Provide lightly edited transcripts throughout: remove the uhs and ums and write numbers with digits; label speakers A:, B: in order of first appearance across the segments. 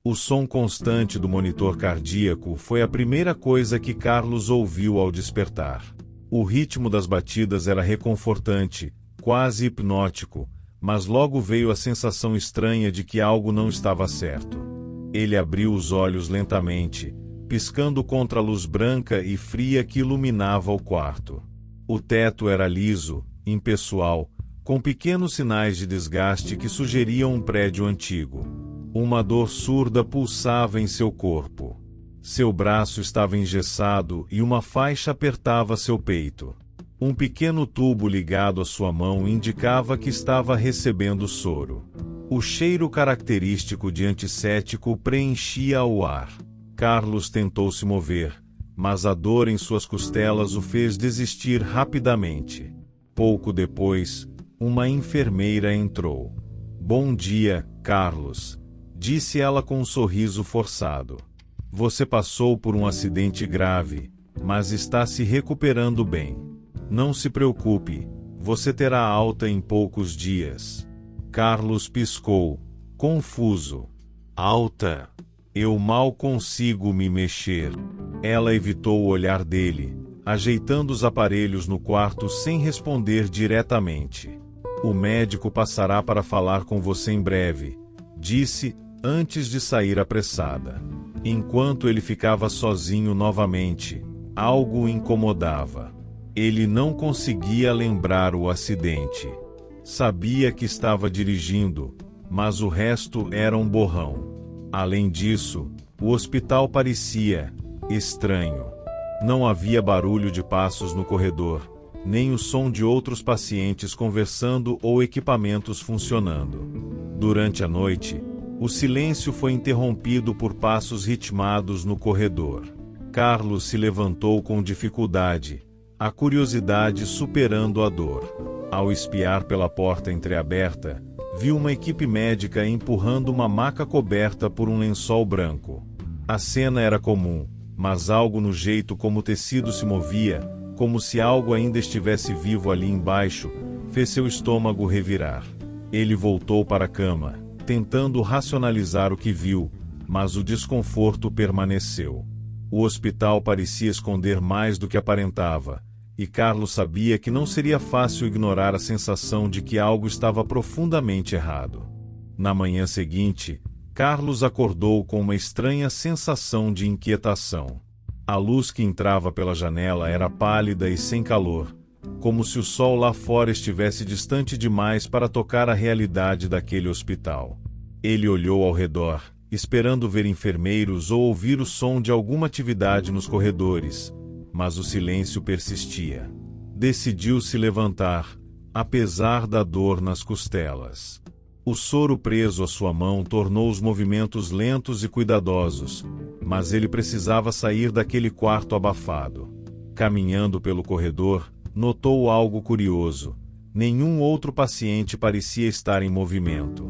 A: O som constante do monitor cardíaco foi a primeira coisa que Carlos ouviu ao despertar. O ritmo das batidas era reconfortante, quase hipnótico, mas logo veio a sensação estranha de que algo não estava certo. Ele abriu os olhos lentamente, piscando contra a luz branca e fria que iluminava o quarto. O teto era liso, impessoal, com pequenos sinais de desgaste que sugeriam um prédio antigo. Uma dor surda pulsava em seu corpo. Seu braço estava engessado e uma faixa apertava seu peito. Um pequeno tubo ligado à sua mão indicava que estava recebendo soro. O cheiro característico de antisséptico preenchia o ar. Carlos tentou se mover, mas a dor em suas costelas o fez desistir rapidamente. Pouco depois, uma enfermeira entrou. "Bom dia, Carlos", disse ela com um sorriso forçado. "Você passou por um acidente grave, mas está se recuperando bem. Não se preocupe, você terá alta em poucos dias." Carlos piscou, confuso. "Alta? Eu mal consigo me mexer." Ela evitou o olhar dele, ajeitando os aparelhos no quarto sem responder diretamente. "O médico passará para falar com você em breve", disse, antes de sair apressada. Enquanto ele ficava sozinho novamente, algo o incomodava. Ele não conseguia lembrar o acidente. Sabia que estava dirigindo, mas o resto era um borrão. Além disso, o hospital parecia estranho. Não havia barulho de passos no corredor, nem o som de outros pacientes conversando ou equipamentos funcionando. Durante a noite, o silêncio foi interrompido por passos ritmados no corredor. Carlos se levantou com dificuldade, a curiosidade superando a dor. Ao espiar pela porta entreaberta, viu uma equipe médica empurrando uma maca coberta por um lençol branco. A cena era comum, mas algo no jeito como o tecido se movia, como se algo ainda estivesse vivo ali embaixo, fez seu estômago revirar. Ele voltou para a cama, tentando racionalizar o que viu, mas o desconforto permaneceu. O hospital parecia esconder mais do que aparentava, e Carlos sabia que não seria fácil ignorar a sensação de que algo estava profundamente errado. Na manhã seguinte, Carlos acordou com uma estranha sensação de inquietação. A luz que entrava pela janela era pálida e sem calor, como se o sol lá fora estivesse distante demais para tocar a realidade daquele hospital. Ele olhou ao redor, esperando ver enfermeiros ou ouvir o som de alguma atividade nos corredores, mas o silêncio persistia. Decidiu se levantar, apesar da dor nas costelas. O soro preso à sua mão tornou os movimentos lentos e cuidadosos, mas ele precisava sair daquele quarto abafado. Caminhando pelo corredor, notou algo curioso. Nenhum outro paciente parecia estar em movimento.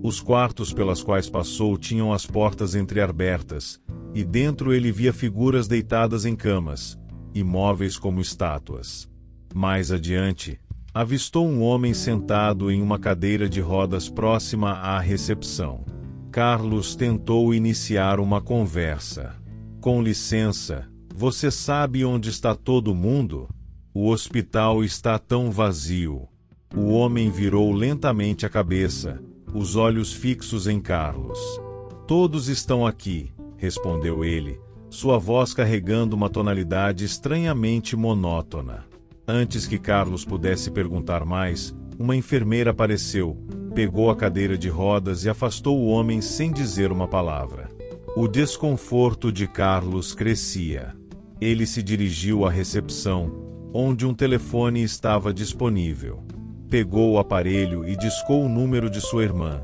A: Os quartos pelas quais passou tinham as portas entreabertas, e dentro ele via figuras deitadas em camas, imóveis como estátuas. Mais adiante, avistou um homem sentado em uma cadeira de rodas próxima à recepção. Carlos tentou iniciar uma conversa. "Com licença, você sabe onde está todo mundo? O hospital está tão vazio." O homem virou lentamente a cabeça, os olhos fixos em Carlos. "Todos estão aqui", respondeu ele, sua voz carregando uma tonalidade estranhamente monótona. Antes que Carlos pudesse perguntar mais, uma enfermeira apareceu, pegou a cadeira de rodas e afastou o homem sem dizer uma palavra. O desconforto de Carlos crescia. Ele se dirigiu à recepção, onde um telefone estava disponível. Pegou o aparelho e discou o número de sua irmã,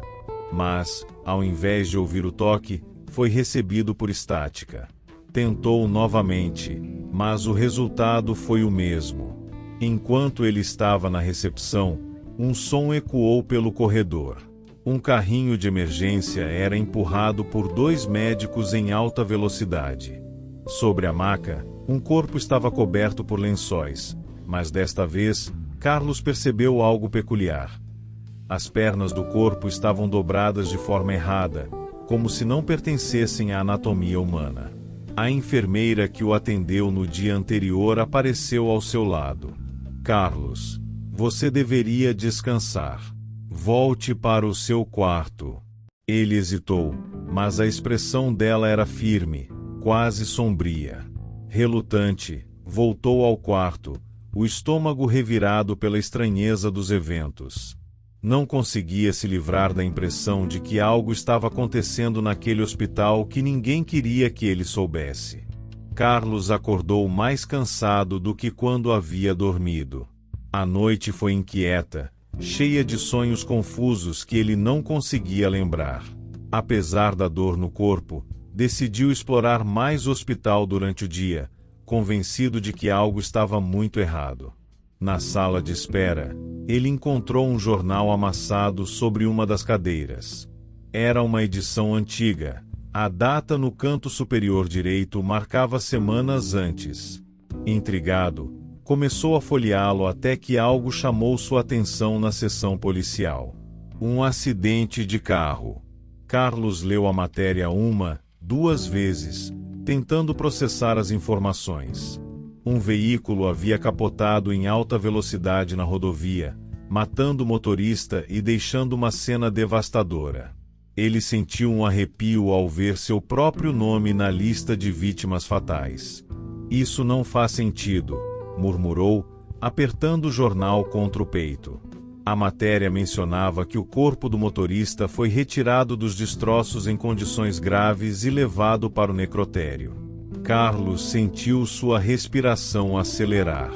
A: mas, ao invés de ouvir o toque, foi recebido por estática. Tentou novamente, mas o resultado foi o mesmo. Enquanto ele estava na recepção, um som ecoou pelo corredor. Um carrinho de emergência era empurrado por 2 médicos em alta velocidade. Sobre a maca, um corpo estava coberto por lençóis, mas desta vez, Carlos percebeu algo peculiar. As pernas do corpo estavam dobradas de forma errada, como se não pertencessem à anatomia humana. A enfermeira que o atendeu no dia anterior apareceu ao seu lado. Carlos, você deveria descansar. Volte para o seu quarto. Ele hesitou, mas a expressão dela era firme, quase sombria. Relutante, voltou ao quarto, o estômago revirado pela estranheza dos eventos. Não conseguia se livrar da impressão de que algo estava acontecendo naquele hospital que ninguém queria que ele soubesse. Carlos acordou mais cansado do que quando havia dormido. A noite foi inquieta, cheia de sonhos confusos que ele não conseguia lembrar. Apesar da dor no corpo, decidiu explorar mais o hospital durante o dia, convencido de que algo estava muito errado. Na sala de espera, ele encontrou um jornal amassado sobre uma das cadeiras. Era uma edição antiga. A data no canto superior direito marcava semanas antes. Intrigado, começou a folheá-lo até que algo chamou sua atenção na seção policial. Um acidente de carro. Carlos leu a matéria duas vezes, tentando processar as informações. Um veículo havia capotado em alta velocidade na rodovia, matando o motorista e deixando uma cena devastadora. Ele sentiu um arrepio ao ver seu próprio nome na lista de vítimas fatais. Isso não faz sentido, murmurou, apertando o jornal contra o peito. A matéria mencionava que o corpo do motorista foi retirado dos destroços em condições graves e levado para o necrotério. Carlos sentiu sua respiração acelerar.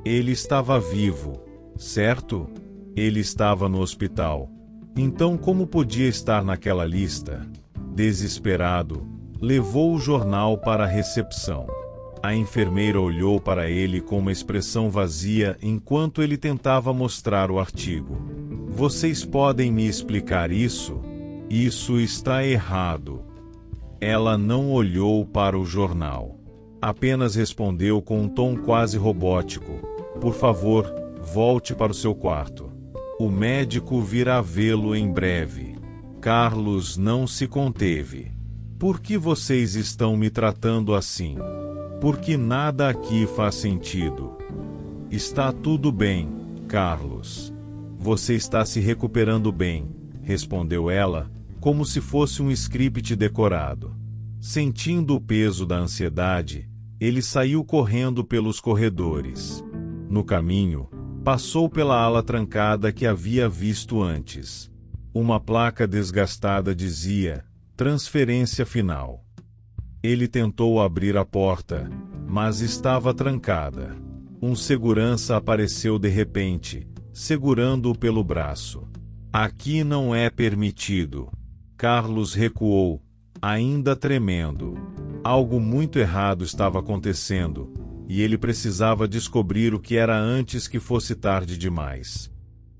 A: Ele estava vivo, certo? Ele estava no hospital. Então como podia estar naquela lista? Desesperado, levou o jornal para a recepção. A enfermeira olhou para ele com uma expressão vazia enquanto ele tentava mostrar o artigo. Vocês podem me explicar isso? Isso está errado. Ela não olhou para o jornal. Apenas respondeu com um tom quase robótico. Por favor, volte para o seu quarto. O médico virá vê-lo em breve. Carlos não se conteve. Por que vocês estão me tratando assim? Porque nada aqui faz sentido. Está tudo bem, Carlos. Você está se recuperando bem, respondeu ela, como se fosse um script decorado. Sentindo o peso da ansiedade, ele saiu correndo pelos corredores. No caminho, passou pela ala trancada que havia visto antes. Uma placa desgastada dizia: transferência final. Ele tentou abrir a porta, mas estava trancada. Um segurança apareceu de repente, segurando-o pelo braço. Aqui não é permitido. Carlos recuou, ainda tremendo. Algo muito errado estava acontecendo, e ele precisava descobrir o que era antes que fosse tarde demais.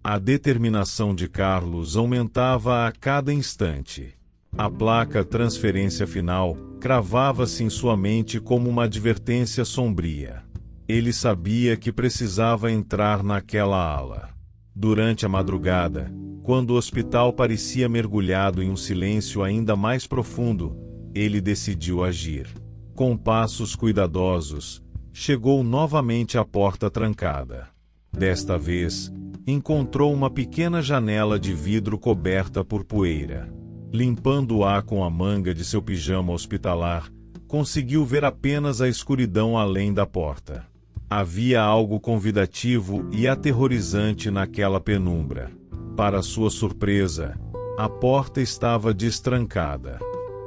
A: A determinação de Carlos aumentava a cada instante. A placa transferência final cravava-se em sua mente como uma advertência sombria. Ele sabia que precisava entrar naquela ala. Durante a madrugada, quando o hospital parecia mergulhado em um silêncio ainda mais profundo, ele decidiu agir. Com passos cuidadosos, chegou novamente à porta trancada. Desta vez, encontrou uma pequena janela de vidro coberta por poeira. Limpando-a com a manga de seu pijama hospitalar, conseguiu ver apenas a escuridão além da porta. Havia algo convidativo e aterrorizante naquela penumbra. Para sua surpresa, a porta estava destrancada.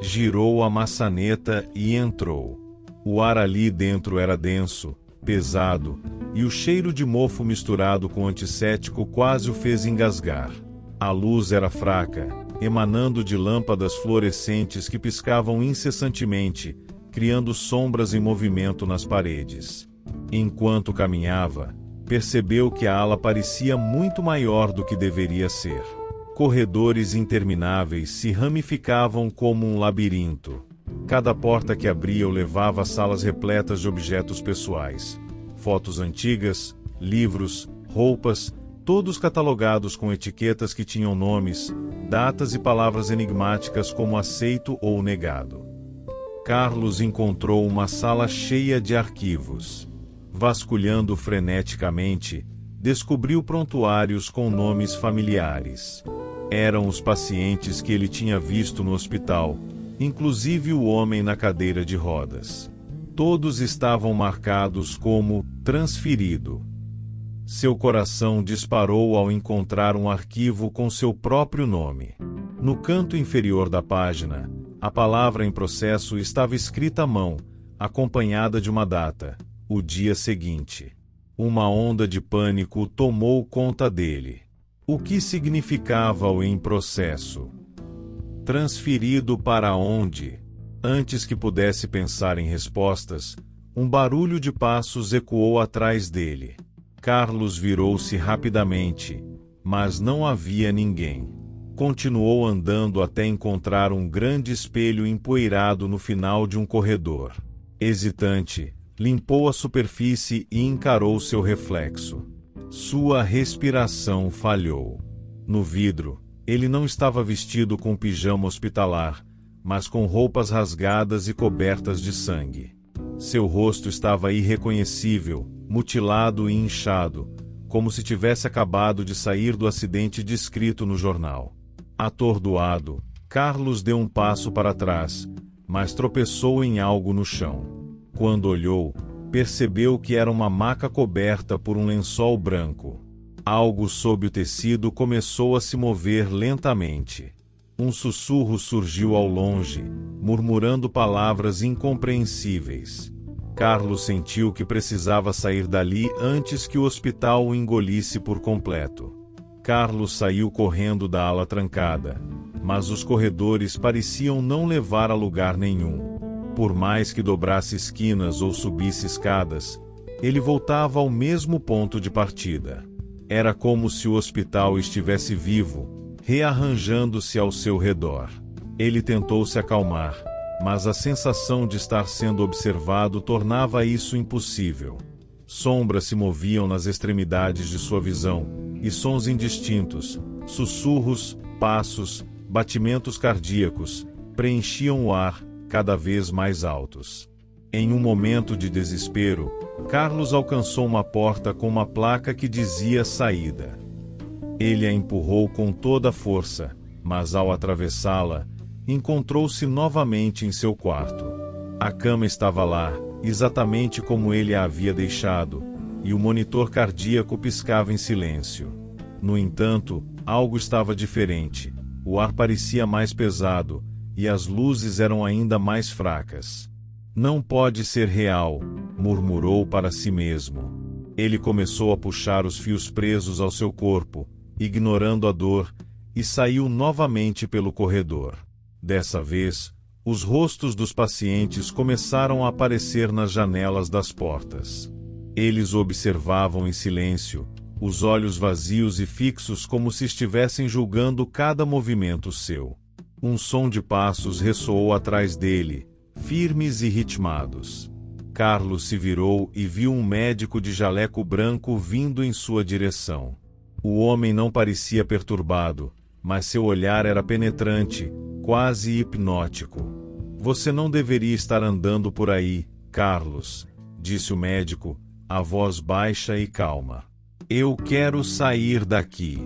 A: Girou a maçaneta e entrou. O ar ali dentro era denso, pesado, e o cheiro de mofo misturado com antisséptico quase o fez engasgar. A luz era fraca, emanando de lâmpadas fluorescentes que piscavam incessantemente, criando sombras em movimento nas paredes. Enquanto caminhava, percebeu que a ala parecia muito maior do que deveria ser. Corredores intermináveis se ramificavam como um labirinto. Cada porta que abria o levava a salas repletas de objetos pessoais. Fotos antigas, livros, roupas, todos catalogados com etiquetas que tinham nomes, datas e palavras enigmáticas como aceito ou negado. Carlos encontrou uma sala cheia de arquivos. Vasculhando freneticamente, descobriu prontuários com nomes familiares. Eram os pacientes que ele tinha visto no hospital, inclusive o homem na cadeira de rodas. Todos estavam marcados como transferido. Seu coração disparou ao encontrar um arquivo com seu próprio nome. No canto inferior da página, a palavra em processo estava escrita à mão, acompanhada de uma data, o dia seguinte. Uma onda de pânico tomou conta dele. O que significava o em processo? Transferido para onde? Antes que pudesse pensar em respostas, um barulho de passos ecoou atrás dele. Carlos virou-se rapidamente, mas não havia ninguém. Continuou andando até encontrar um grande espelho empoeirado no final de um corredor. Hesitante, limpou a superfície e encarou seu reflexo. Sua respiração falhou. No vidro, ele não estava vestido com pijama hospitalar, mas com roupas rasgadas e cobertas de sangue. Seu rosto estava irreconhecível, mutilado e inchado, como se tivesse acabado de sair do acidente descrito no jornal. Atordoado, Carlos deu um passo para trás, mas tropeçou em algo no chão. Quando olhou, percebeu que era uma maca coberta por um lençol branco. Algo sob o tecido começou a se mover lentamente. Um sussurro surgiu ao longe, murmurando palavras incompreensíveis. Carlos sentiu que precisava sair dali antes que o hospital o engolisse por completo. Carlos saiu correndo da ala trancada, mas os corredores pareciam não levar a lugar nenhum. Por mais que dobrasse esquinas ou subisse escadas, ele voltava ao mesmo ponto de partida. Era como se o hospital estivesse vivo, rearranjando-se ao seu redor. Ele tentou se acalmar, mas a sensação de estar sendo observado tornava isso impossível. Sombras se moviam nas extremidades de sua visão, e sons indistintos, sussurros, passos, batimentos cardíacos, preenchiam o ar, cada vez mais altos. Em um momento de desespero, Carlos alcançou uma porta com uma placa que dizia saída. Ele a empurrou com toda a força, mas ao atravessá-la, encontrou-se novamente em seu quarto. A cama estava lá, exatamente como ele a havia deixado, e o monitor cardíaco piscava em silêncio. No entanto, algo estava diferente. O ar parecia mais pesado, e as luzes eram ainda mais fracas. Não pode ser real, murmurou para si mesmo. Ele começou a puxar os fios presos ao seu corpo, ignorando a dor, e saiu novamente pelo corredor. Dessa vez, os rostos dos pacientes começaram a aparecer nas janelas das portas. Eles o observavam em silêncio, os olhos vazios e fixos como se estivessem julgando cada movimento seu. Um som de passos ressoou atrás dele, firmes e ritmados. Carlos se virou e viu um médico de jaleco branco vindo em sua direção. O homem não parecia perturbado, mas seu olhar era penetrante, quase hipnótico. Você não deveria estar andando por aí, Carlos, disse o médico, a voz baixa e calma. Eu quero sair daqui.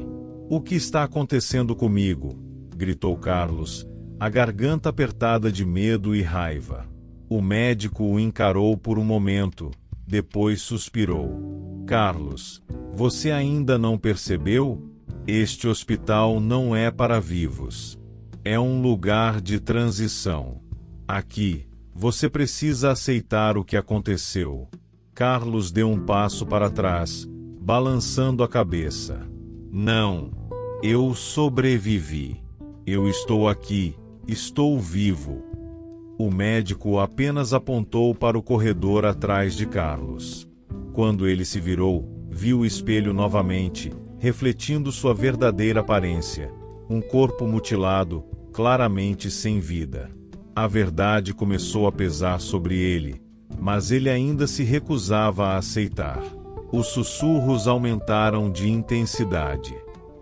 A: O que está acontecendo comigo? Gritou Carlos, a garganta apertada de medo e raiva. O médico o encarou por um momento, depois suspirou. Carlos, você ainda não percebeu? Este hospital não é para vivos. É um lugar de transição. Aqui, você precisa aceitar o que aconteceu. Carlos deu um passo para trás, balançando a cabeça. Não. Eu sobrevivi. Eu estou aqui, estou vivo. O médico apenas apontou para o corredor atrás de Carlos. Quando ele se virou, viu o espelho novamente, refletindo sua verdadeira aparência. Um corpo mutilado, claramente sem vida. A verdade começou a pesar sobre ele, mas ele ainda se recusava a aceitar. Os sussurros aumentaram de intensidade.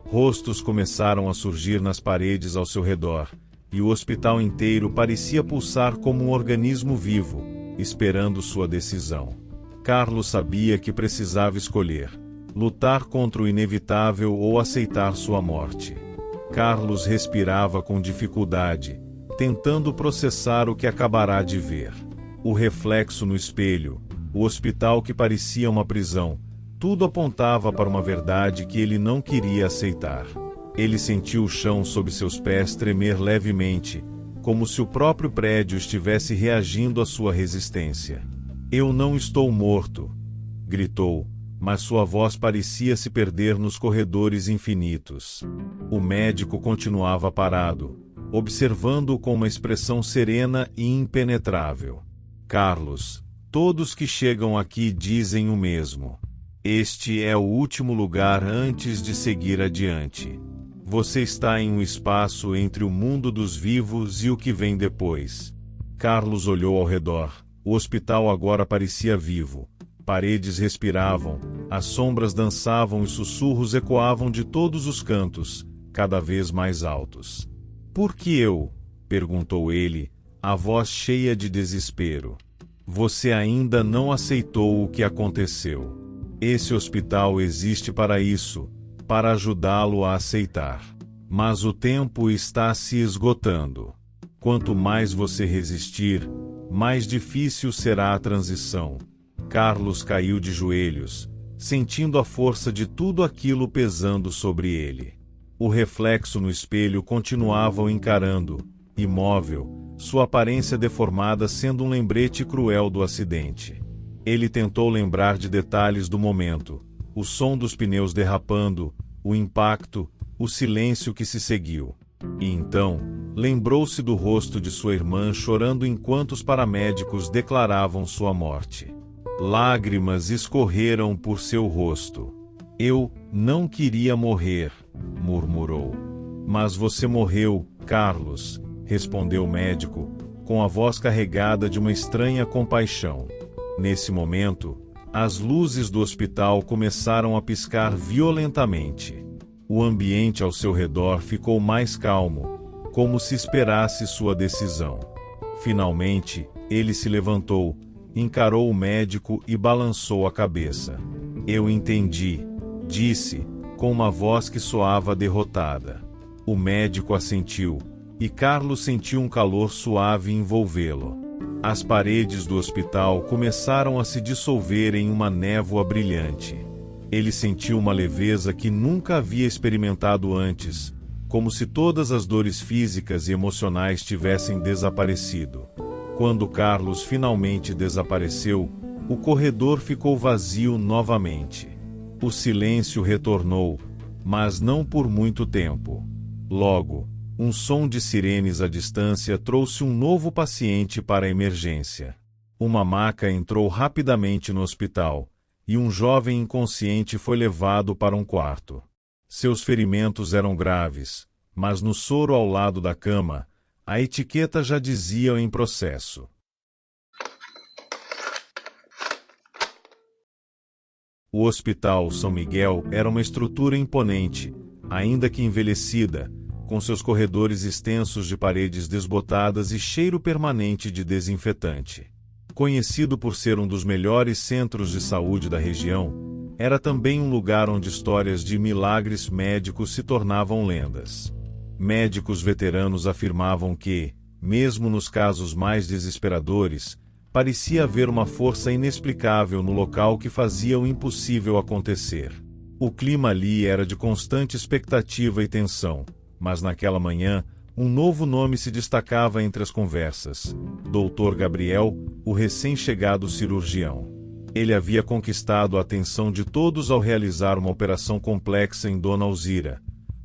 A: Rostos começaram a surgir nas paredes ao seu redor, e o hospital inteiro parecia pulsar como um organismo vivo, esperando sua decisão. Carlos sabia que precisava escolher: lutar contra o inevitável ou aceitar sua morte. Carlos respirava com dificuldade, tentando processar o que acabará de ver. O reflexo no espelho, o hospital que parecia uma prisão, tudo apontava para uma verdade que ele não queria aceitar. Ele sentiu o chão sob seus pés tremer levemente, como se o próprio prédio estivesse reagindo à sua resistência. "Eu não estou morto", gritou, mas sua voz parecia se perder nos corredores infinitos. O médico continuava parado, observando-o com uma expressão serena e impenetrável. "Carlos, todos que chegam aqui dizem o mesmo. Este é o último lugar antes de seguir adiante. Você está em um espaço entre o mundo dos vivos e o que vem depois." Carlos olhou ao redor. O hospital agora parecia vivo. Paredes respiravam, as sombras dançavam e sussurros ecoavam de todos os cantos, cada vez mais altos. "Por que eu?" perguntou ele, a voz cheia de desespero. "Você ainda não aceitou o que aconteceu. Esse hospital existe para isso, para ajudá-lo a aceitar. Mas o tempo está se esgotando. Quanto mais você resistir, mais difícil será a transição." Carlos caiu de joelhos, sentindo a força de tudo aquilo pesando sobre ele. O reflexo no espelho continuava o encarando, imóvel, sua aparência deformada sendo um lembrete cruel do acidente. Ele tentou lembrar de detalhes do momento: o som dos pneus derrapando, o impacto, o silêncio que se seguiu. E então, lembrou-se do rosto de sua irmã chorando enquanto os paramédicos declaravam sua morte. Lágrimas escorreram por seu rosto. "Eu não queria morrer", murmurou. "Mas você morreu, Carlos", respondeu o médico, com a voz carregada de uma estranha compaixão. Nesse momento, as luzes do hospital começaram a piscar violentamente. O ambiente ao seu redor ficou mais calmo, como se esperasse sua decisão. Finalmente, ele se levantou, encarou o médico e balançou a cabeça. "Eu entendi", disse, com uma voz que soava derrotada. O médico assentiu, e Carlos sentiu um calor suave envolvê-lo. As paredes do hospital começaram a se dissolver em uma névoa brilhante. Ele sentiu uma leveza que nunca havia experimentado antes, como se todas as dores físicas e emocionais tivessem desaparecido. Quando Carlos finalmente desapareceu, o corredor ficou vazio novamente. O silêncio retornou, mas não por muito tempo. Logo, um som de sirenes à distância trouxe um novo paciente para a emergência. Uma maca entrou rapidamente no hospital, e um jovem inconsciente foi levado para um quarto. Seus ferimentos eram graves, mas no soro ao lado da cama, a etiqueta já dizia "em processo". O Hospital São Miguel era uma estrutura imponente, ainda que envelhecida, com seus corredores extensos de paredes desbotadas e cheiro permanente de desinfetante. Conhecido por ser um dos melhores centros de saúde da região, era também um lugar onde histórias de milagres médicos se tornavam lendas. Médicos veteranos afirmavam que, mesmo nos casos mais desesperadores, parecia haver uma força inexplicável no local que fazia o impossível acontecer. O clima ali era de constante expectativa e tensão, mas naquela manhã, um novo nome se destacava entre as conversas: Dr. Gabriel, o recém-chegado cirurgião. Ele havia conquistado a atenção de todos ao realizar uma operação complexa em Dona Alzira,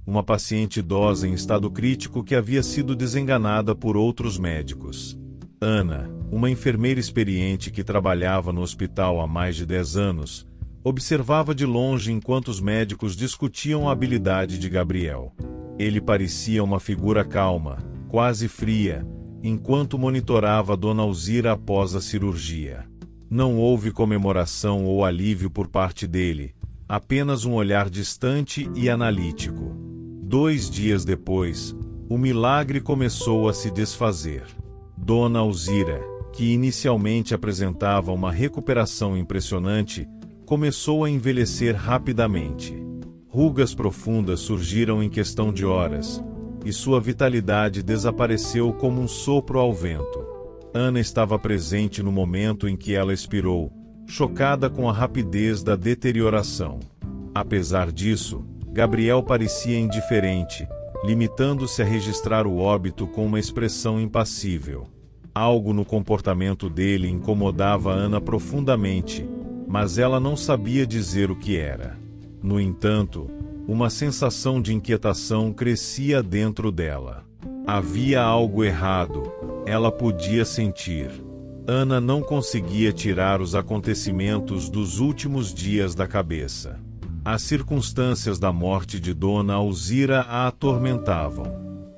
A: uma paciente idosa em estado crítico que havia sido desenganada por outros médicos. Ana, uma enfermeira experiente que trabalhava no hospital há mais de 10 anos, observava de longe enquanto os médicos discutiam a habilidade de Gabriel. Ele parecia uma figura calma, quase fria, enquanto monitorava Dona Alzira após a cirurgia. Não houve comemoração ou alívio por parte dele, apenas um olhar distante e analítico. 2 dias depois, o milagre começou a se desfazer. Dona Alzira, que inicialmente apresentava uma recuperação impressionante, começou a envelhecer rapidamente. Rugas profundas surgiram em questão de horas, e sua vitalidade desapareceu como um sopro ao vento. Ana estava presente no momento em que ela expirou, chocada com a rapidez da deterioração. Apesar disso, Gabriel parecia indiferente, limitando-se a registrar o óbito com uma expressão impassível. Algo no comportamento dele incomodava Ana profundamente, mas ela não sabia dizer o que era. No entanto, uma sensação de inquietação crescia dentro dela. Havia algo errado, ela podia sentir. Ana não conseguia tirar os acontecimentos dos últimos dias da cabeça. As circunstâncias da morte de Dona Alzira a atormentavam.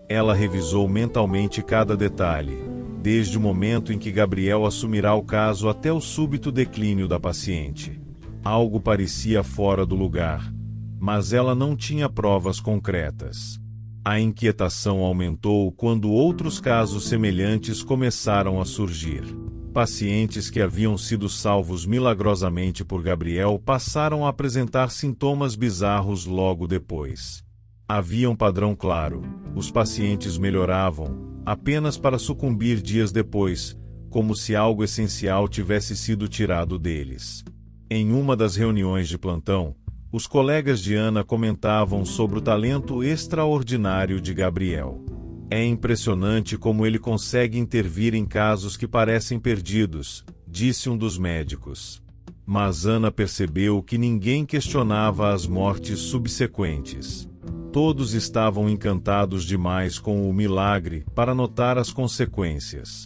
A: Ela revisou mentalmente cada detalhe, desde o momento em que Gabriel assumirá o caso até o súbito declínio da paciente. Algo parecia fora do lugar, mas ela não tinha provas concretas. A inquietação aumentou quando outros casos semelhantes começaram a surgir. Pacientes que haviam sido salvos milagrosamente por Gabriel passaram a apresentar sintomas bizarros logo depois. Havia um padrão claro: os pacientes melhoravam, apenas para sucumbir dias depois, como se algo essencial tivesse sido tirado deles. Em uma das reuniões de plantão, os colegas de Ana comentavam sobre o talento extraordinário de Gabriel. É impressionante como ele consegue intervir em casos que parecem perdidos, disse um dos médicos. Mas Ana percebeu que ninguém questionava as mortes subsequentes. Todos estavam encantados demais com o milagre para notar as consequências.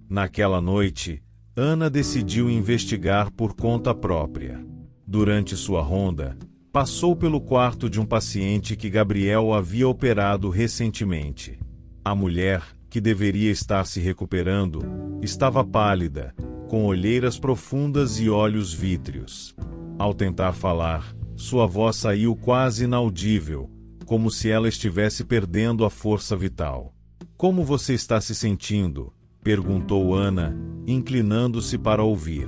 A: Naquela noite, Ana decidiu investigar por conta própria. Durante sua ronda, passou pelo quarto de um paciente que Gabriel havia operado recentemente. A mulher, que deveria estar se recuperando, estava pálida, com olheiras profundas e olhos vítreos. Ao tentar falar, sua voz saiu quase inaudível, como se ela estivesse perdendo a força vital. "Como você está se sentindo?" perguntou Ana, inclinando-se para ouvir.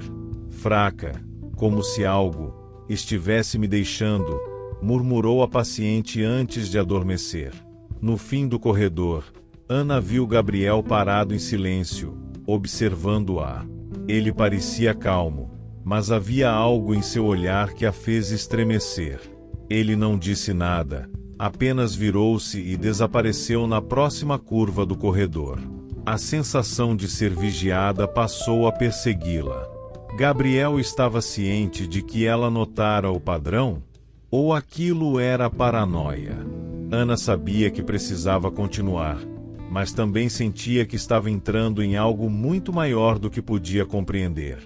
A: "Fraca, como se algo estivesse me deixando", murmurou a paciente antes de adormecer. No fim do corredor, Ana viu Gabriel parado em silêncio, observando-a. Ele parecia calmo, mas havia algo em seu olhar que a fez estremecer. Ele não disse nada, apenas virou-se e desapareceu na próxima curva do corredor. A sensação de ser vigiada passou a persegui-la. Gabriel estava ciente de que ela notara o padrão? Ou aquilo era paranoia? Ana sabia que precisava continuar, mas também sentia que estava entrando em algo muito maior do que podia compreender.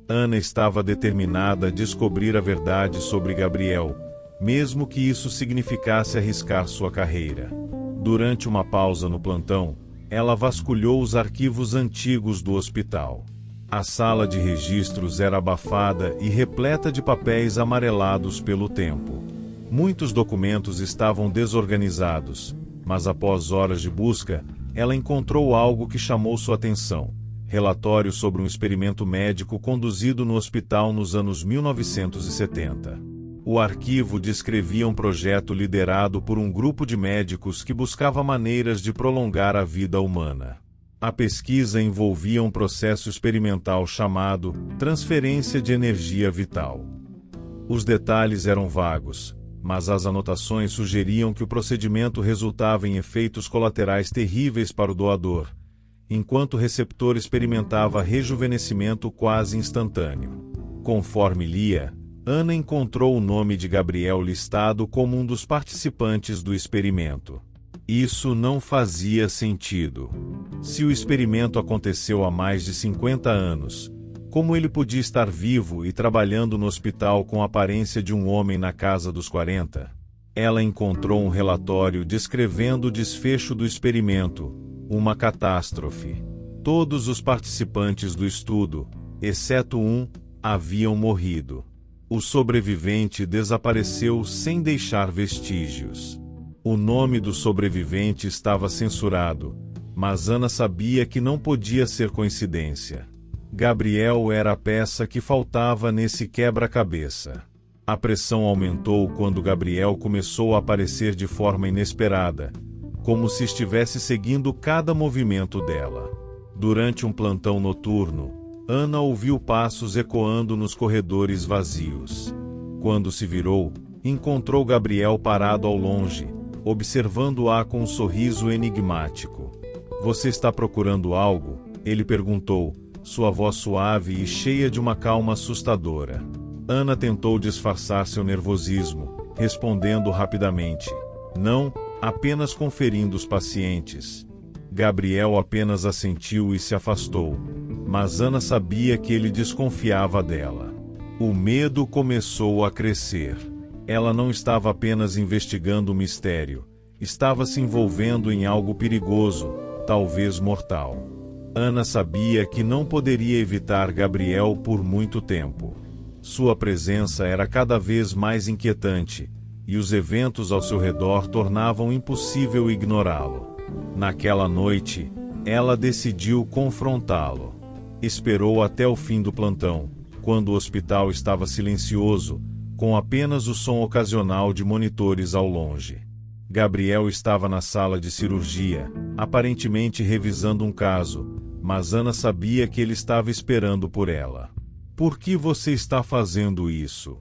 A: Ana estava determinada a descobrir a verdade sobre Gabriel, mesmo que isso significasse arriscar sua carreira. Durante uma pausa no plantão, ela vasculhou os arquivos antigos do hospital. A sala de registros era abafada e repleta de papéis amarelados pelo tempo. Muitos documentos estavam desorganizados, mas após horas de busca, ela encontrou algo que chamou sua atenção: relatório sobre um experimento médico conduzido no hospital nos anos 1970. O arquivo descrevia um projeto liderado por um grupo de médicos que buscava maneiras de prolongar a vida humana. A pesquisa envolvia um processo experimental chamado transferência de energia vital. Os detalhes eram vagos, mas as anotações sugeriam que o procedimento resultava em efeitos colaterais terríveis para o doador, enquanto o receptor experimentava rejuvenescimento quase instantâneo. Conforme lia, Ana encontrou o nome de Gabriel listado como um dos participantes do experimento. Isso não fazia sentido. Se o experimento aconteceu há mais de 50 anos, como ele podia estar vivo e trabalhando no hospital com a aparência de um homem na casa dos 40? Ela encontrou um relatório descrevendo o desfecho do experimento, uma catástrofe. Todos os participantes do estudo, exceto um, haviam morrido. O sobrevivente desapareceu sem deixar vestígios. O nome do sobrevivente estava censurado, mas Ana sabia que não podia ser coincidência. Gabriel era a peça que faltava nesse quebra-cabeça. A pressão aumentou quando Gabriel começou a aparecer de forma inesperada, como se estivesse seguindo cada movimento dela. Durante um plantão noturno, Ana ouviu passos ecoando nos corredores vazios. Quando se virou, encontrou Gabriel parado ao longe, observando-a com um sorriso enigmático. "Você está procurando algo?" ele perguntou, sua voz suave e cheia de uma calma assustadora. Ana tentou disfarçar seu nervosismo, respondendo rapidamente: "Não, apenas conferindo os pacientes." Gabriel apenas assentiu e se afastou, mas Ana sabia que ele desconfiava dela. O medo começou a crescer. Ela não estava apenas investigando o mistério, estava se envolvendo em algo perigoso, talvez mortal. Ana sabia que não poderia evitar Gabriel por muito tempo. Sua presença era cada vez mais inquietante, e os eventos ao seu redor tornavam impossível ignorá-lo. Naquela noite, ela decidiu confrontá-lo. Esperou até o fim do plantão, quando o hospital estava silencioso, com apenas o som ocasional de monitores ao longe. Gabriel estava na sala de cirurgia, aparentemente revisando um caso, mas Ana sabia que ele estava esperando por ela. "Por que você está fazendo isso?"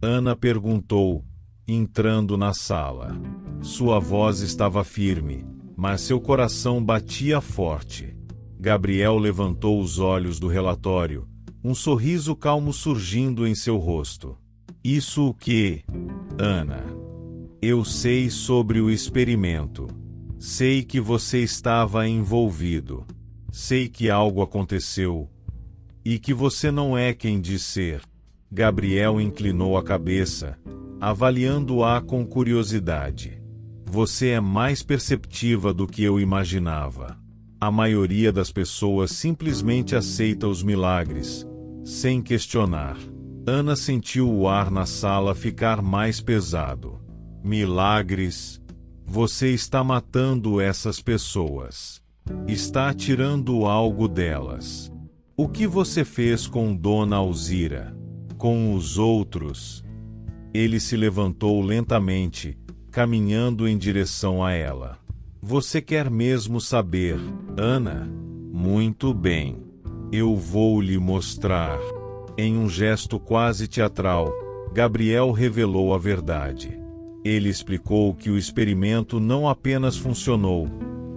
A: Ana perguntou, entrando na sala. Sua voz estava firme, mas seu coração batia forte. Gabriel levantou os olhos do relatório, um sorriso calmo surgindo em seu rosto. "Isso o quê, Ana?" "Eu sei sobre o experimento. Sei que você estava envolvido. Sei que algo aconteceu. E que você não é quem diz ser." Gabriel inclinou a cabeça, avaliando-a com curiosidade. "Você é mais perceptiva do que eu imaginava. A maioria das pessoas simplesmente aceita os milagres, sem questionar." Ana sentiu o ar na sala ficar mais pesado. "Milagres? Você está matando essas pessoas. Está tirando algo delas. O que você fez com Dona Alzira? Com os outros?" Ele se levantou lentamente, caminhando em direção a ela. "Você quer mesmo saber, Ana? Muito bem. Eu vou lhe mostrar." Em um gesto quase teatral, Gabriel revelou a verdade. Ele explicou que o experimento não apenas funcionou,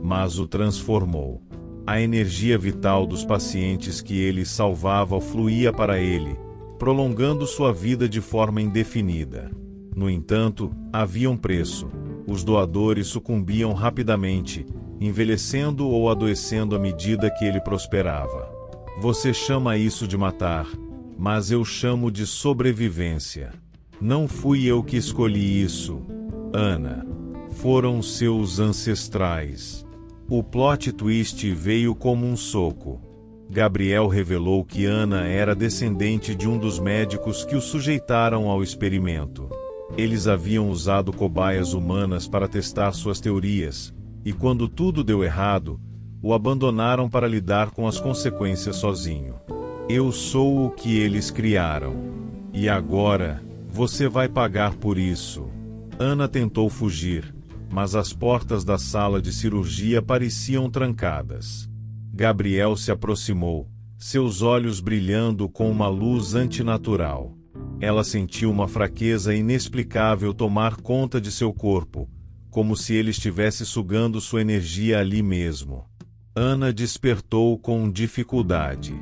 A: mas o transformou. A energia vital dos pacientes que ele salvava fluía para ele, prolongando sua vida de forma indefinida. No entanto, havia um preço. Os doadores sucumbiam rapidamente, envelhecendo ou adoecendo à medida que ele prosperava. "Você chama isso de matar, mas eu chamo de sobrevivência. Não fui eu que escolhi isso, Ana. Foram seus ancestrais." O plot twist veio como um soco. Gabriel revelou que Ana era descendente de um dos médicos que o sujeitaram ao experimento. Eles haviam usado cobaias humanas para testar suas teorias, e quando tudo deu errado, o abandonaram para lidar com as consequências sozinho. "Eu sou o que eles criaram. E agora, você vai pagar por isso." Ana tentou fugir, mas as portas da sala de cirurgia pareciam trancadas. Gabriel se aproximou, seus olhos brilhando com uma luz antinatural. Ela sentiu uma fraqueza inexplicável tomar conta de seu corpo, como se ele estivesse sugando sua energia ali mesmo. Ana despertou com dificuldade.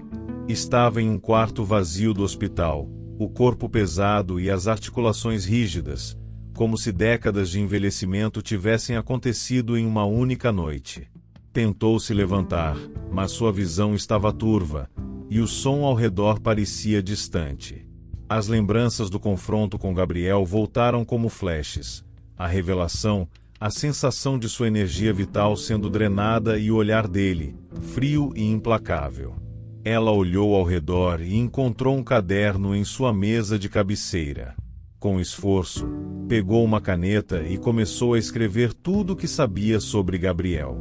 A: Estava em um quarto vazio do hospital, o corpo pesado e as articulações rígidas, como se décadas de envelhecimento tivessem acontecido em uma única noite. Tentou se levantar, mas sua visão estava turva, e o som ao redor parecia distante. As lembranças do confronto com Gabriel voltaram como flashes. A revelação, a sensação de sua energia vital sendo drenada e o olhar dele, frio e implacável. Ela olhou ao redor e encontrou um caderno em sua mesa de cabeceira. Com esforço, pegou uma caneta e começou a escrever tudo o que sabia sobre Gabriel.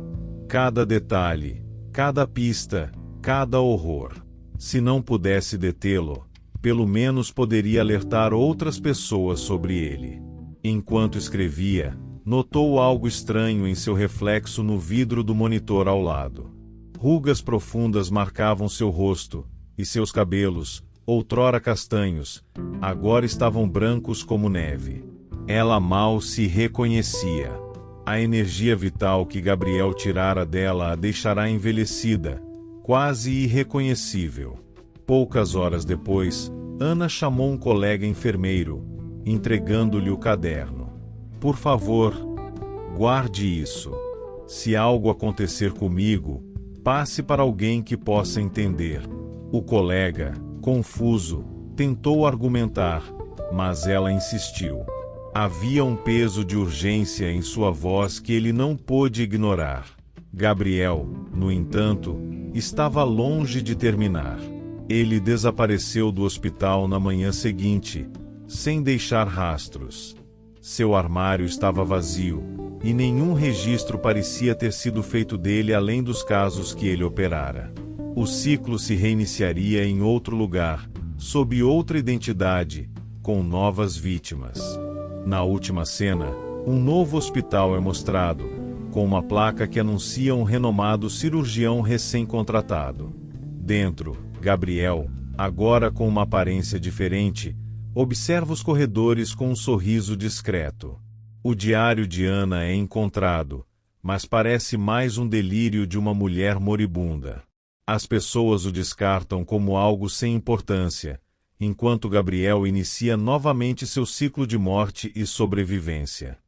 A: Cada detalhe, cada pista, cada horror. Se não pudesse detê-lo, pelo menos poderia alertar outras pessoas sobre ele. Enquanto escrevia, notou algo estranho em seu reflexo no vidro do monitor ao lado. Rugas profundas marcavam seu rosto, e seus cabelos, outrora castanhos, agora estavam brancos como neve. Ela mal se reconhecia. A energia vital que Gabriel tirara dela a deixará envelhecida, quase irreconhecível. Poucas horas depois, Ana chamou um colega enfermeiro, entregando-lhe o caderno. Por favor, guarde isso. Se algo acontecer comigo, passe para alguém que possa entender. O colega, confuso, tentou argumentar, mas ela insistiu. Havia um peso de urgência em sua voz que ele não pôde ignorar. Gabriel, no entanto, estava longe de terminar. Ele desapareceu do hospital na manhã seguinte, sem deixar rastros. Seu armário estava vazio, e nenhum registro parecia ter sido feito dele além dos casos que ele operara. O ciclo se reiniciaria em outro lugar, sob outra identidade, com novas vítimas. Na última cena, um novo hospital é mostrado, com uma placa que anuncia um renomado cirurgião recém-contratado. Dentro, Gabriel, agora com uma aparência diferente, observa os corredores com um sorriso discreto. O diário de Ana é encontrado, mas parece mais um delírio de uma mulher moribunda. As pessoas o descartam como algo sem importância, enquanto Gabriel inicia novamente seu ciclo de morte e sobrevivência.